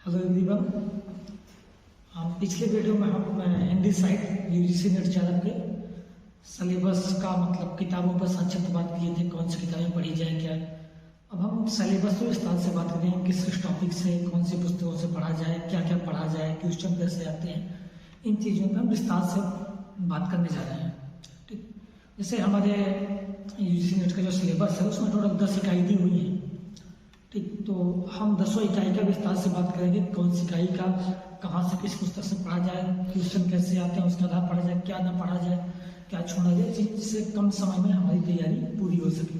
Hello everyone. पिछले video में हम हिंदी साहित्य यूजीसी नेट चैनल के सिलेबस का मतलब किताबों पर संक्षिप्त बात किए थे, कौन सी किताबें पढ़ी जाए क्या। अब हम सिलेबस को विस्तार से बात करेंगे, किस किस टॉपिक से कौन सी पुस्तकों से पढ़ा जाए, क्या क्या पढ़ा जाए, क्वेश्चन कैसे आते हैं, इन चीज़ों पर हम विस्तार से बात करने जा रहे हैं। ठीक, जैसे हमारे यूजीसी नेट का जो सिलेबस है उसमें टोटल 10 इकाई दी हुई है। ठीक, तो हम 10 इकाई का विस्तार से बात करेंगे, कौन सी इकाई का कहाँ से किस पुस्तक से पढ़ा जाए, क्वेश्चन कैसे आते हैं, उसके आधार पढ़ा जाए, क्या ना पढ़ा जाए, क्या छोड़ा जाए, जिससे कम समय में हमारी तैयारी पूरी हो सके।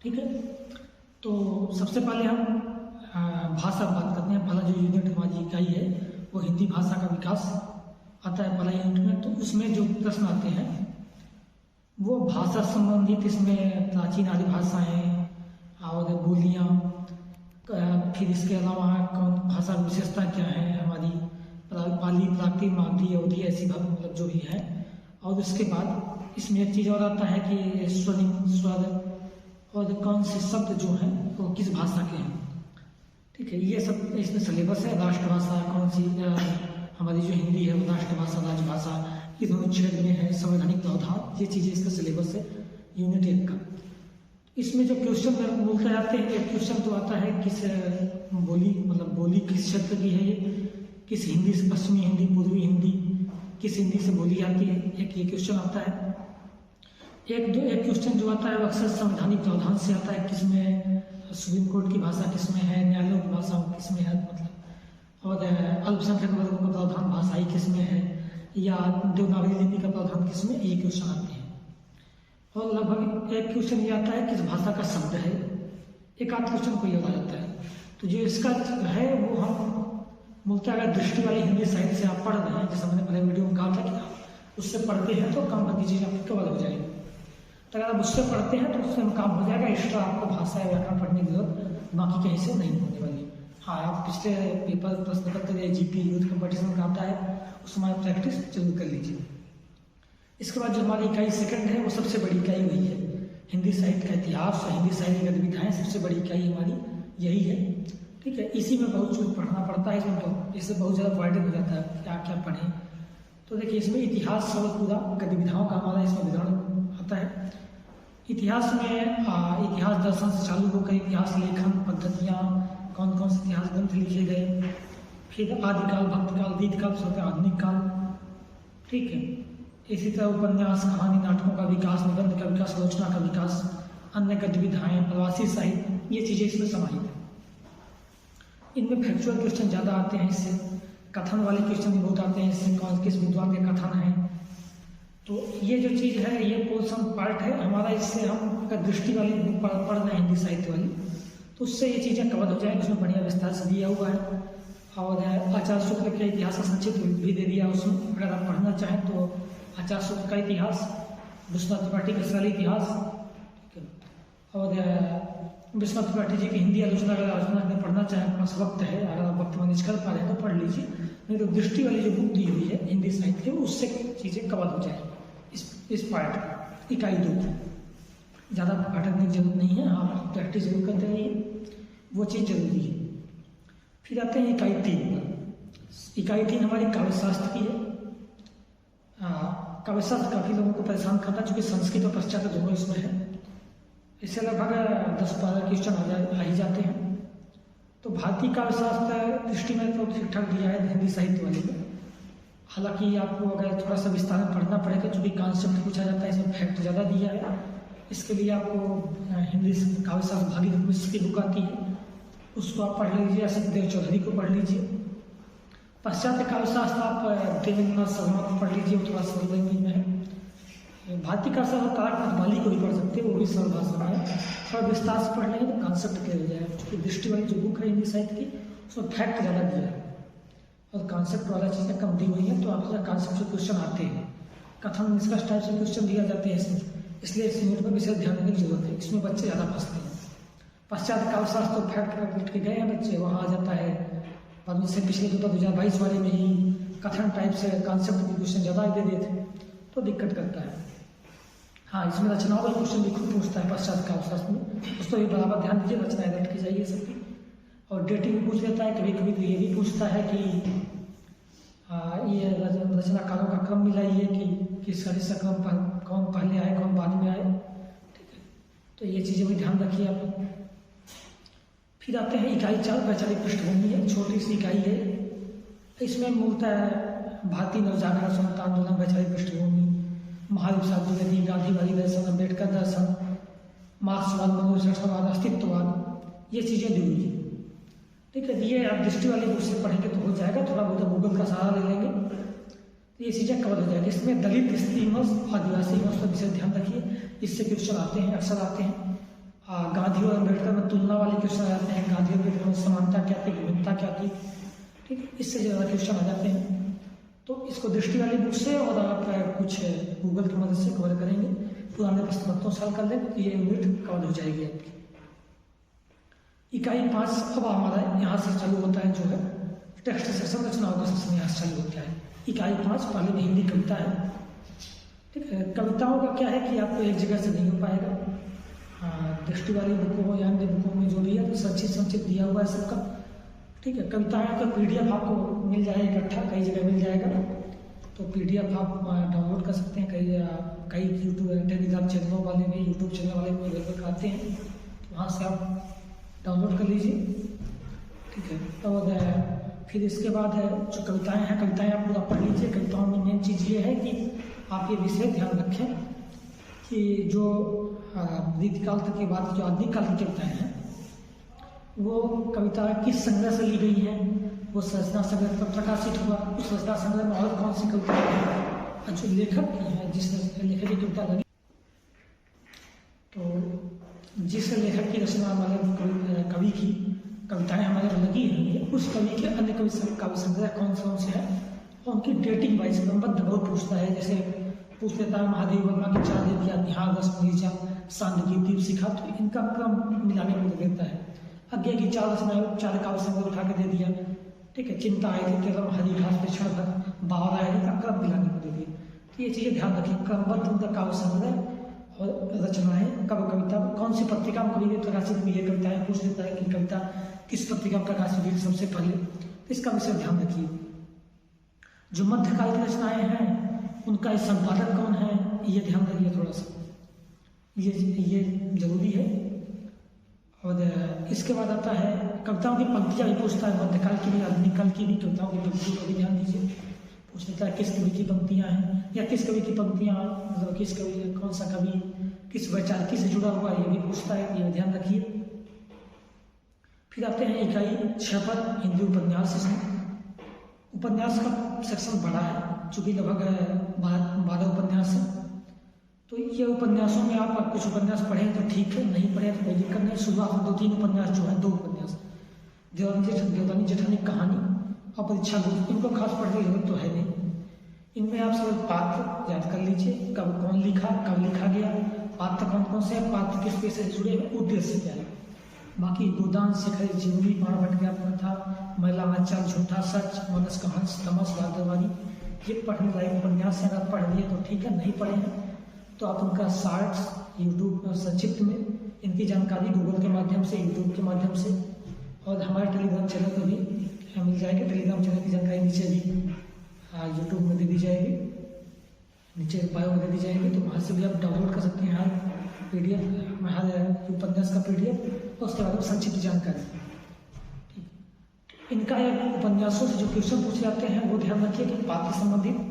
ठीक है, तो सबसे पहले हम भाषा बात करते हैं। पहला जो यूनिट हमारी इकाई है वो हिंदी भाषा का विकास आता है पहला यूनिट में। तो उसमें जो प्रश्न आते हैं वो भाषा संबंधित, इसमें प्राचीन आदि भाषाएं और बोलियाँ, फिर इसके अलावा कौन भाषा विशेषता क्या है हमारी, पाली, प्राकृत, मागधी, अवधी, ऐसी मतलब जो भी है। और उसके बाद इसमें एक चीज़ और आता है कि स्वर और कौन से शब्द जो हैं वो किस भाषा के हैं। ठीक है, ये सब इसमें सिलेबस है। राष्ट्रभाषा कौन सी, हमारी जो हिंदी है वो राष्ट्रभाषा, राजभाषा, ये दोनों क्षेत्र में है। संवैधानिक प्रावधान, ये चीज़ें इसका सिलेबस है यूनिट 1 का। इसमें जो क्वेश्चन बोलते जाते हैं, एक क्वेश्चन तो आता है किस बोली, मतलब बोली किस क्षेत्र की है, ये किस हिंदी से, पश्चिमी हिंदी, पूर्वी हिंदी, किस हिंदी से बोली जाती है, एक ये क्वेश्चन आता है। एक क्वेश्चन जो आता है वो अक्सर संवैधानिक प्रावधान से आता है, किसमें सुप्रीम कोर्ट की भाषा किसमें है, न्यायालयों की भाषा किसमें है, मतलब और अल्पसंख्यक वर्गों का प्रावधान भाषाई किसमें है, या देवनागरी लिपि का प्रावधान किसमें, ये क्वेश्चन आते हैं। और लगभग एक क्वेश्चन ये आता है किस भाषा का शब्द है, एक आध क्वेश्चन कोई आ जाता है। तो जो इसका है वो हम बोलते हैं, अगर दृष्टि वाली हिंदी साहित्य से आप पढ़ रहे हैं, जैसे मैंने पहले वीडियो में कहा था कि आप उससे पढ़ते हैं तो कम बड़ी चीज़ आपकी कवर हो जाएगी। तो अगर आप उससे पढ़ते हैं तो उससे काम हो जाएगा, एक्स्ट्रा आपको भाषा या व्याकरण पढ़ने की जरूरत बाकी कहीं से नहीं होने वाली। हाँ, आप पिछले पेपर प्रश्न पत्र या जीपी यूथ कंपटीशन का आता है उसमें प्रैक्टिस जरूर कर लीजिए। इसके बाद जो हमारी इकाई सेकंड है वो सबसे बड़ी इकाई वही है, हिंदी साहित्य का इतिहास और हिंदी साहित्य की गतिविधियाँ, सबसे बड़ी इकाई हमारी यही है। ठीक है, इसी में बहुत कुछ पढ़ना पड़ता है, इससे बहुत ज़्यादा वर्डन हो जाता है क्या क्या पढ़ें। तो देखिए, इसमें इतिहास और पूरा गतिविधियों का हमारा इसमें विवरण आता है। इतिहास में इतिहास दर्शन से चालू होकर इतिहास लेखन पद्धतियाँ, कौन कौन से इतिहास ग्रंथ लिखे गए, फिर आदिकाल, भक्तकाल, दीर्घकाल, आधुनिक काल। ठीक है, इसी तरह उपन्यास, कहानी, नाटकों का विकास, निबंध का विकास, आलोचना का विकास, अन्य गतिविधियाँ, प्रवासी साहित्य, ये चीज़ें इसमें समाहित है। इनमें फैक्चुअल क्वेश्चन ज़्यादा आते हैं, इससे कथन वाले क्वेश्चन भी बहुत आते हैं, इससे कौन किस विद्वान के कथन हैं। तो ये जो चीज़ है ये पोर्शन पार्ट है हमारा, इससे हम अगर दृष्टि वाली बुक पढ़ रहे हैं हिंदी साहित्य वाली, तो उससे ये चीज़ें कवर हो जाएंगी। उसमें बढ़िया विस्तार से दिया हुआ है और आचार्य शुक्ल के इतिहास का संक्षिप्त भी दे दिया उसमें। अगर आप पढ़ना चाहें तो आचार्य शुक्ल का इतिहास, विश्वनाथ त्रिपाठी का इसराइली इतिहास, ठीक है, और विश्वनाथ त्रिपाठी जी की हिंदी आलोचना अगर आलोचना में पढ़ना चाहें, पास वक्त है, अगर आप वक्त मैनेज कर पा रहे हैं तो पढ़ लीजिए। नहीं तो दृष्टि वाली जो बुक दी हुई है हिंदी साहित्य की, उससे चीज़ें कवर हो जाए इस पार्ट इकाई 2 की। ज़्यादा भटकने की जरूरत नहीं है, आप प्रैक्टिस जरूर करते रहिए, वो चीज़ जरूरी है। फिर आते हैं इकाई 3। इकाई 3 हमारी काव्यशास्त्र की है। काव्यशास्त्र काफ़ी लोगों को परेशान करता है, चूँकि संस्कृत और पाश्चात्य दोनों इसमें है। इससे लगभग 10-12 क्वेश्चन आ ही जाते हैं। तो भारतीय काव्यशास्त्र दृष्टि में तो ठीक ठाक दिया है हिंदी साहित्य वाले में। हालांकि आपको अगर थोड़ा सा विस्तार में पढ़ना पड़ेगा, चूँकि कॉन्सेप्ट पूछा जाता है, इसमें फैक्ट ज़्यादा दिया है। इसके लिए आपको हिंदी काव्यशास्त्र भागीरथ मिश्र की बुक आती है, उसको आप पढ़ लीजिए, या सत्यदेव चौधरी को पढ़ लीजिए। पाश्चात्य काव्यशास्त्र आप देवेंद्र शर्मा को पढ़ लीजिए, वो थोड़ा सरल लैंग्वेज में है। भारतीय काव्यशास्त्र तारक मतवाली को भी पढ़ सकते हैं, वो भी सरल भाषा में है। थोड़ा विस्तार से पढ़ लेंगे तो कॉन्सेप्ट क्लियर हो जाएगा। क्योंकि दृष्टि वाली जो बुक है हिंदी साहित्य की, उसमें फैक्ट ज़्यादा दिया है और कॉन्सेप्ट वाला चीज़ें कम दी हुई है। तो आपसे कॉन्सेप्ट से क्वेश्चन आते हैं, कथन निष्कर्ष टाइप से क्वेश्चन दिया जाते हैं इसमें, इसलिए इस यूनिट पर विशेष ध्यान देने की जरूरत है। इसमें बच्चे ज़्यादा फंसते हैं। पाश्चात्य काव्यशास्त्र तो फैक्ट लिख के गए हैं बच्चे, वहाँ आ जाता है और उससे पिछले 2022 वाले में ही कथन टाइप से कॉन्सेप्ट के क्वेश्चन ज़्यादा दे देते, तो दिक्कत करता है। हाँ, इसमें रचनाओं का क्वेश्चन भी खुद पूछता है पाश्चात्य काव्यशास्त्र में, उस पर भी बराबर ध्यान दीजिए, रचनाएं रट की जाइए सबकी। और डेटिंग भी पूछ लेता है। कभी कभी तो ये भी पूछता है कि ये रचनाकारों का क्रम मिलाइए कि किस तरह से कौन पहले आए कौन बाद में आए। ठीक है, तो ये चीज़ें भी ध्यान रखिए आप। फिर आते हैं इकाई 4 वैचारिक पृष्ठभूमि है, छोटी सी इकाई है। इसमें मूलतः भारतीय नवजागरण स्वतंत्रता आंदोलन, वैचारिक पृष्ठभूमि, महायुद्ध द्विवेदी, गांधीवादी दर्शन, अम्बेडकर दर्शन, मार्क्सवाद, मनोविश्लेषणवाद, अस्तित्ववाद, ये चीज़ें जरूरी है। ठीक है, ये आप दृष्टि वाली बुक से पढ़ेंगे तो हो जाएगा, थोड़ा बहुत गूगल का सहारा ले लेंगे तो ये चीज़ें कवर हो जाएगी। इसमें दलित, स्त्री मत, आदिवासी मत पर विषय ध्यान रखिए, इससे क्वेश्चन आते हैं, अक्सर आते हैं। गांधी और अम्बेडकर में तुलना वाले क्वेश्चन आ जाते हैं, गांधी और अम्बेडकर में समानता क्या थी, विभिन्नता क्या थी। ठीक है, इससे ज़्यादा क्वेश्चन आ जाते हैं। तो इसको दृष्टि वाली बुक से और आप कुछ गूगल की मदद से कवर करेंगे, पुराने प्रश्न पत्रों से हल कर लें तो ये यूनिट कवर हो जाएगी आपकी। इकाई 5 अब हमारा यहाँ से चालू होता है, जो है टेक्स्ट सेक्शन, रचनाओं का सेक्शन यहाँ से चालू होता है। इकाई 5 पहले में हिंदी कविता है। ठीक है, कविताओं का क्या है कि आपको एक जगह से नहीं हो पाएगा। दृष्टि वाली बुकों या अन्य बुकों में जो भी है तो संक्षिप्त दिया हुआ है सबका। ठीक है, कविताओं का PDF आपको मिल जाएगा इकट्ठा, कई जगह मिल जाएगा। तो PDF आप डाउनलोड कर सकते हैं, कई यूट्यूब टेलीग्राम चैनलों वाले में, यूट्यूब चैनल वाले में अवेलेबल कराते हैं, तो वहाँ से आप डाउनलोड कर लीजिए। ठीक है, और फिर इसके बाद है जो कविताएं हैं, कविताएं आप पूरा पढ़ लीजिए। कविताओं में मेन चीज़ ये है कि आप ये विषय ध्यान रखें कि जो रीतिकाल तक के बाद जो आधुनिक काल की कविताएं हैं वो कविता किस संग्रह से ली गई है, वो रचना संग्रह पर प्रकाशित हुआ, उस रचना संग्रह में और कौन सी कविता है, जो लेखक की है, जिस लेखक की कविता लगी, तो जिस लेखक की रचना हमारे कवि की कविताएं हमारे लगी हैं, उस कवि के अन्य काव्य संग्रह कौन से हैं और उनकी डेटिंग वाइज क्रमबद्ध बहुत पूछता है। जैसे पूछ लेता है महादेव वर्मा की 4 देवियाँ, निहाल रस मरीचा, सांदगी, दीपशिखा, तो इनका क्रम मिलाने में देता है। आगे की 4 रचनाएं, 4 काव्य संग्रह उठा के दे दिया। ठीक है, चिंता आई थी तेरम, हरी घास पे क्षण भर, बावर आए का क्रम मिलाने को दे दिया। तो ये चीज़ें ध्यान रखिए, क्रमबद्ध उनका काव्य संग्रह और रचनाएं, कब कविता कौन सी पत्रिका में कभी प्रकाशित हुई है, कविताएं पूछ लेता है कि कविता किस पत्रिका में प्रकाशित हुई सबसे पहले, तो इसका विषय ध्यान रखिए। जो मध्यकाल की रचनाएं हैं उनका संपादक कौन है, ये ध्यान रखिए थोड़ा सा, ये जरूरी है। और इसके बाद आता है कविताओं की पंक्तियाँ भी पूछता है, मध्यकाल की भी आधुनिक काल की भी कविताओं की पंक्तियों को भी ध्यान दीजिए। पूछ लेता है किस कवि की पंक्तियाँ हैं, या किस कवि की पंक्तियाँ, मतलब किस कवि, कौन सा कवि किस वैचारिकी से जुड़ा हुआ है, ये भी पूछता है, ये ध्यान रखिए। फिर आते हैं इकाई 6 पर हिंदी उपन्यास। इसमें उपन्यास का सेक्शन बड़ा है, चूँकि लगभग 12 उपन्यास है। तो ये उपन्यासों में आप कुछ उपन्यास पढ़ें तो ठीक है, नहीं पढ़े तो कोई दिक्कत नहीं। शुरुआत में 2-3 उपन्यास जो है, 2 उपन्यास, देवदानी जेठानी कहानी और परीक्षा गुप्त, इनको खास पढ़ने की जरूरत तो है नहीं। इनमें आप सब पात्र याद कर लीजिए, कब कौन लिखा, कब लिखा गया, पात्र कौन कौन से हैं, पात्र किस पेशे से जुड़े हैं, उद्देश्य क्या है। बाकी गोदान, शेखर, जीवनी, बाणभट्ट व्यापन था, महिला आंचल, झूठा सच, मनस का हंस, तमस, राजदरबारी, ये पढ़ने लायक उपन्यास है। अगर पढ़ लिए तो ठीक है, नहीं पढ़े हैं तो आप उनका शॉर्ट्स यूट्यूब में संक्षिप्त में इनकी जानकारी गूगल के माध्यम से, यूट्यूब के माध्यम से, और हमारे टेलीग्राम चैनल पर भी मिल जाएगी। टेलीग्राम चैनल की जानकारी नीचे भी यूट्यूब में दे दी जाएगी, नीचे बायो में दे दी जाएगी, तो वहाँ से भी आप डाउनलोड कर सकते हैं हर PDF, हर उपन्यास का PDF, और उसके बाद संक्षिप्त जानकारी। ठीक, इनका उपन्यासों से जो क्वेश्चन पूछे जाते हैं वो ध्यान रखिए कि पात्र संबंधित,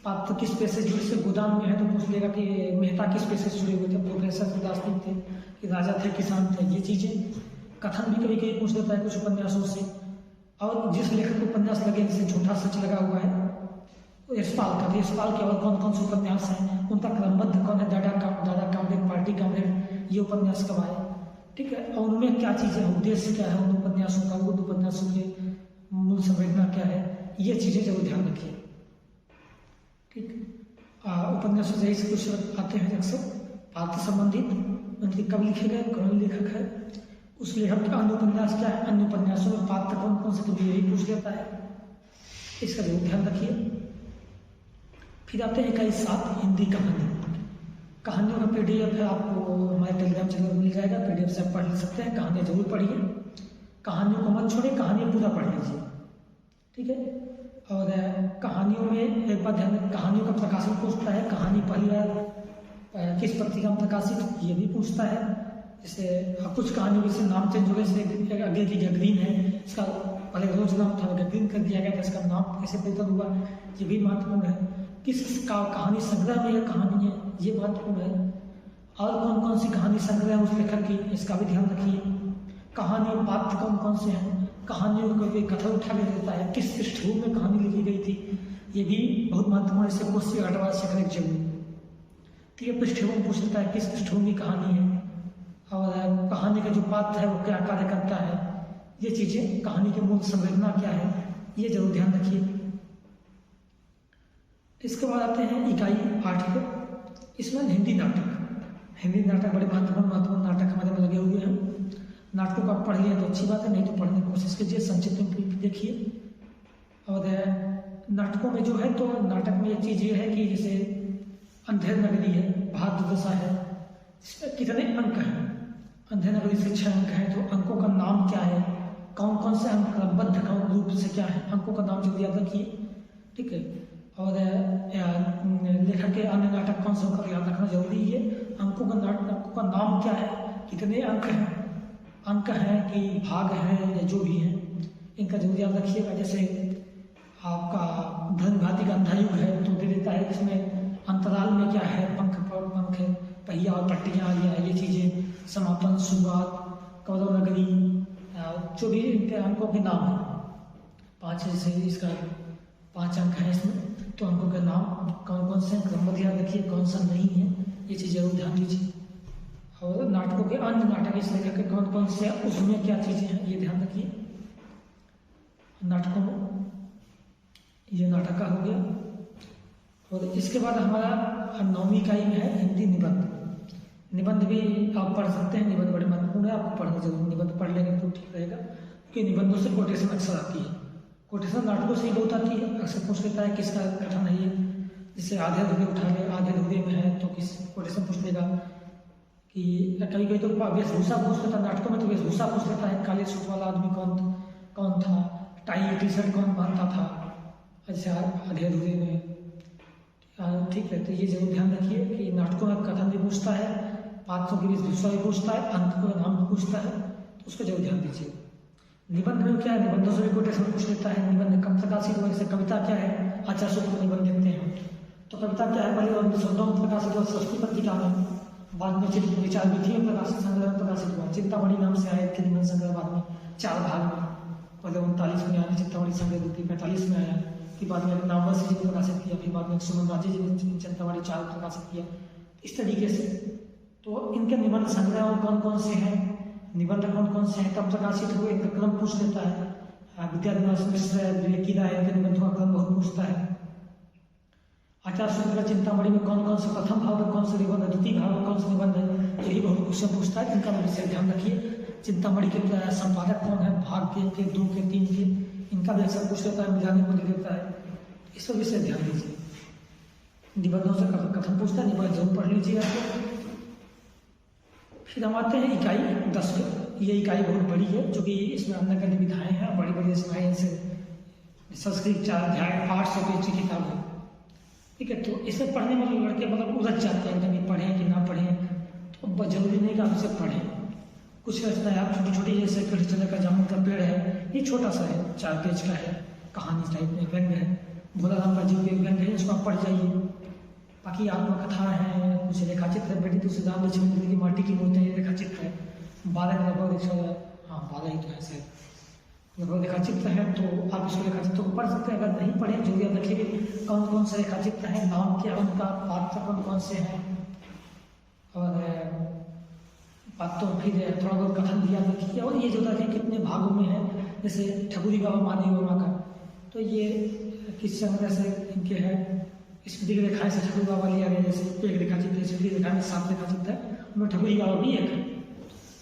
पात्र किस पेशे से जुड़े, से गोदाम में है तो पूछ लेगा कि मेहता किस पेशे से जुड़े हुए थे, प्रोफेसर दार्शनिक थे कि राजा थे, किसान थे, ये चीज़ें। कथन भी कभी कभी पूछ लेता है कुछ उपन्यासों से। और जिस लेखक को उपन्यास लगे, जैसे झूठा सच लगा हुआ है यशपाल का, तो यशपाल के और कौन कौन से उपन्यास हैं, उनका क्रमबद्ध कौन है, दादा कामरेड, पार्टी कामरेड, ये उपन्यास कब आए। ठीक है, और उनमें क्या चीज़ें, उद्देश्य क्या है उन उपन्यासों का, उन उपन्यासों के मूल संवेदना क्या है, ये चीज़ें जरूर ध्यान रखिए। ठीक, उपन्यासों से कुछ आते हैं अक्सर पात्र संबंधित, उनके कब लिखे गए, कौन लेखक है, उस लेखक का अन्य उपन्यास क्या है, अन्य उपन्यासों में पात्र कौन कौन से, कभी यही पूछ लेता है, इसका जरूर ध्यान रखिए। फिर आते हैं इकाई 7 हिंदी कहानी। कहानियों का PDF है, आपको हमारे टेलीग्राम चैनल में मिल जाएगा, PDF से आप पढ़ सकते हैं, कहानियाँ जरूर पढ़िए। कहानियों को मत छोड़िए, कहानियाँ पूरा पढ़ लीजिए, ठीक है। और कहानियों में एक बात ध्यान रखें, कहानियों का प्रकाशन पूछता है, कहानी पहली बार किस पत्रिका में प्रकाशित, ये भी पूछता है। जैसे कुछ कहानियों के नाम चेंज हो गए, जैसे आगे की गगरीन है, इसका पहले रोज नाम था, गगरीन कर दिया गया था, इसका नाम कैसे बदल हुआ, ये भी महत्वपूर्ण है। किस का कहानी संग्रह में यह कहानी है, ये महत्वपूर्ण है। और कौन कौन सी कहानी संग्रह है उस लेखक की, इसका भी ध्यान रखिए। कहानी और पात्र कौन कौन से हैं, कहानियों को कोई कथन उठा के देता है, किस पृष्ठभूमि में कहानी लिखी गई थी, ये भी बहुत महत्वपूर्ण है। इससे क्वेश्चन अटवा शेखर जरूर, ठीक है। पृष्ठभूमि पूछ लेता है, किस पृष्ठभूमि कहानी है, और कहानी का जो पात्र है वो क्या कार्य करता है, ये चीजें, कहानी की मूल संरचना क्या है, ये जरूर ध्यान रखिए। इसके बाद आते हैं इकाई 8 पे, इसमें हिंदी नाटक। हिंदी नाटक बड़े महत्वपूर्ण नाटक हमारे में लगे हुए हैं। नाटकों को आप पढ़ लिया तो अच्छी बात है, नहीं तो पढ़ने की कोशिश कीजिए, संक्षिप्त में देखिए। और नाटकों में जो है, तो नाटक में एक चीज ये है कि जैसे अंधेर नगरी है, बहादुर दशा है, इसमें कितने अंक हैं, अंधेर नगरी से 6 अंक हैं, तो अंकों का नाम क्या है, कौन कौन से अंक क्रमबद्ध कौन रूप से क्या है, अंकों का नाम जल्दी याद रखिए, ठीक है। और लेखक के अन्य नाटक कौन से होकर याद रखना जरूरी है। अंकों का नाम क्या है, कितने अंक हैं कि भाग हैं या जो भी हैं, इनका जरूर याद रखिएगा। जैसे आपका धनभाती का अंधायुग है तो दे देता है इसमें अंतराल में क्या है, पंख पहिया और पट्टियाँ, या ये चीज़ें, समापन, शुरुआत, कौरव नगरी, जो भी इनके अंकों के नाम हैं, 5 से इसका 5 अंक हैं इसमें, तो अंकों के नाम कौन कौन से क्रमबद्ध याद रखिए, कौन सा नहीं है, ये चीज़ जरूर ध्यान दीजिए। और नाटकों के अन्य नाटक इस लेखक के कौन कौन से, उसमें क्या चीज़ें हैं, ये ध्यान रखिए। नाटकों में ये नाटक का हो गया। और इसके बाद हमारा 9वीं इकाई में है हिंदी निबंध। निबंध भी आप पढ़ सकते हैं, निबंध बड़े महत्वपूर्ण है, आपको पढ़ना जरूर, निबंध पढ़ लेंगे तो ठीक रहेगा, क्योंकि निबंधों से कोटेशन अक्सर आती है। कोटेशन नाटकों से ही बहुत आती है, अक्सर पूछ लेता है किसका कथन है ये, जिससे आधे अधूरे उठा ले, आधे अधूरे में है तो किस कोटेशन पूछ लेगा। कि कभी कभी तो वेशभूषा पूछ लेता, नाटकों में तो वेशभूषा पूछ लेता है, काले सूट वाला आदमी कौन था, टाई टी शर्ट कौन पहनता था, अच्छा आधे अधूरे में, ठीक है। तो ये जरूर ध्यान रखिए कि नाटकों में कथन भी पूछता है, पात्रों की वेशभूषा भी पूछता है, अंक का नाम भी पूछता है, तो उसको जरूर ध्यान दीजिए। निबंध में क्या है, निबंधों से भी कोटेशन पूछ लेता है। निबंध कम प्रकाशित हुआ, जैसे कविता क्या है, आचार्य सूत्र निबंध देखते हैं, तो कविता क्या है, पहले 1909 में प्रकाशित हुआ सरस्वती पत्रिका में, बाद में चित्र विचार विधि में प्रकाशित, संग्रह में प्रकाशित हुआ। चिंतामणि नाम से आया थे निबंध संग्रह, बाद में 4 भाग में, पहले 39 में आया चिंतामणि संग्रह, 45 में आया, फिर बाद में नामवश जी ने प्रकाशित किया, फिर बाद में सुमन राजे जी ने चिंतामणि 4 प्रकाशित किया। इस तरीके से तो इनके निबंध संग्रह कौन कौन से हैं, निबंध कौन कौन से हैं, कब प्रकाशित हुए, इनका क्रम पूछ लेता है। विद्याधर मिश्र, विवेकी राय, इनके निबंधों का क्रम बहुत पूछता है। आचार्य सूत्र चिंतामणि में कौन कौन से प्रथम भाव में कौन से निबंध है, द्वितीय भाव में कौन से निबंध है, यही बहुत क्वेश्चन पूछता है, इनका विशेष ध्यान रखिए। चिंतामणि के संपादक कौन है, भाग के 2 के 3 के, इनका भी अक्सर पूछ लेता है, मिलाने को दे देता है, इस पर विशेष ध्यान दीजिए। निबंधों से कथन पूछता है, निबंध जरूर पढ़ लीजिए आपको। फिर हम आते हैं इकाई 10 पे। ये इकाई बहुत बड़ी है, जो कि इसमें अन्य अन्य विधाएं हैं, बड़ी बड़ी इसमें इनसे संस्कृत 4 अध्याय 800 पेज की किताब है, ठीक है। तो इसे पढ़ने में लड़के मतलब उलझ जाते हैं, कभी पढ़ें कि ना पढ़ें, तो जरूरी नहीं कि आप इसे पढ़ें। कुछ रचनाएं आप छोटी छोटी, जैसे कृष्ण का जामुन का पेड़ है, ये छोटा सा है, 4 पेज का है, कहानी टाइप में व्यंग्य है, भोला राम का जीव के व्यंग्य है, इसको आप पढ़ जाइए। बाकी आत्मकथा है, कुछ रेखाचित्र है, बेटी तुलसी राम लक्ष्मण की माटी की मूर्ति, ये रेखाचित्र है, 12 लगभग 12 ही तो है सर, लगभग रेखाचित्र है, तो आप इसको रेखाचित्र को पढ़ सकते हैं। अगर नहीं पढ़े जो याद रखिए कौन कौन से रेखाचित्र हैं, नाम क्या उनका, पात्र कौन कौन से हैं, और पात्रों, फिर थोड़ा बहुत कथन भी याद रखिए। और ये जो था कि कितने भागों में है, जैसे ठकुरी बाबा माधवी वर्मा का, तो ये किस संग्रह से इनके है, स्मृति की रेखाएं से ठकुरी बाबा लिया गया, जैसे एक रेखाचित्र स्मृति रेखा में 7 रेखाचित्र है, उनमें ठकुरी बाबा भी एक है।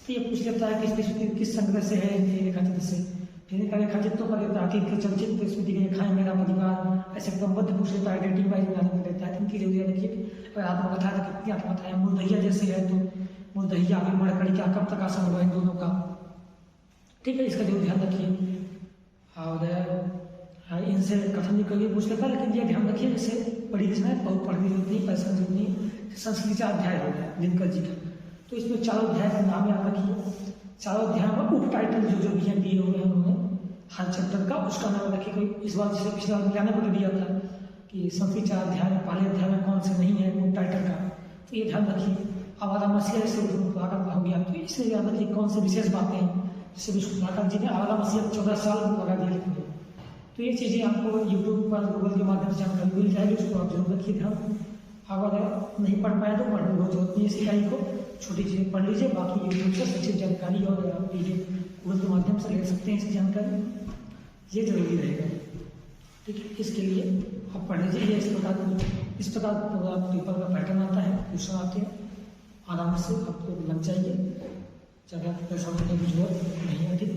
तो ये पूछ लेता है कि किस संग्रह से है, इनके रेखाचित्र से, फिर इनका रेखाचित्रों का देता है, के चलचित्र, स्मृति की रेखाएं, मेरा परिवार, ऐसे क्रमबद्ध पूछ लेता है, डेटिंग वाइज बनाने को देता है। इनकी जरूरत रखिए। अगर आत्मकथा है तो कितनी आत्मकथा है, मूलदहिया जैसे है तो मूलदहिया, फिर मणकणिका, कब प्रकाशन हुआ इन दोनों का, ठीक है, इसका जरूर ध्यान रखिए। और इनसे कथन भी कभी पूछ लेता है, लेकिन ये ध्यान रखिए जैसे पढ़ी लिखना है, बहुत पढ़ने जरूरत नहीं, पैसा जरूरत नहीं। संस्कृत 4 अध्याय हो गया दिनकर जी का, तो इसमें 4 अध्याय का नाम याद रखिए। 4 अध्याय में उप टाइटल जो भी हैं दिए हुए हैं उन्होंने हर चैप्टर का, उसका नाम रखिए। कोई इस बार जैसे पिछले बार ज्ञान को दिया था कि संस्कृत 4 अध्याय में पहले अध्याय में कौन से नहीं है उप टाइटल का, तो ये ध्यान रखिए। अब आरामसिया से पुराकर हो गया, तो इससे याद रखिए कौन से विशेष बातें हैं, जैसे विष्णुपुराकर जी ने आरामसिया 14 साल लगा दिए लिखने। तो ये चीज़ें आपको यूट्यूब पर गूगल के माध्यम से जानकारी मिल जाएगी, उसको आप जरूर रखिए ध्यान। अगर नहीं पढ़ पाए तो पढ़ने की जरूरत नहीं है, इस इकाई को छोटी चीज़ें पढ़ लीजिए, बाकी यूट्यूब से सचिव जानकारी और PDF गूगल के माध्यम से ले सकते हैं इसकी जानकारी, ये जरूरी रहेगा। ठीक है, इसके लिए आप पढ़ लीजिए। इस प्रकार पूरा पेपर का पैटर्न आता है, क्वेश्चन आते हैं, आराम से आपको लग जाइए, ज़्यादा पैसा देने की जरूरत नहीं है। ठीक।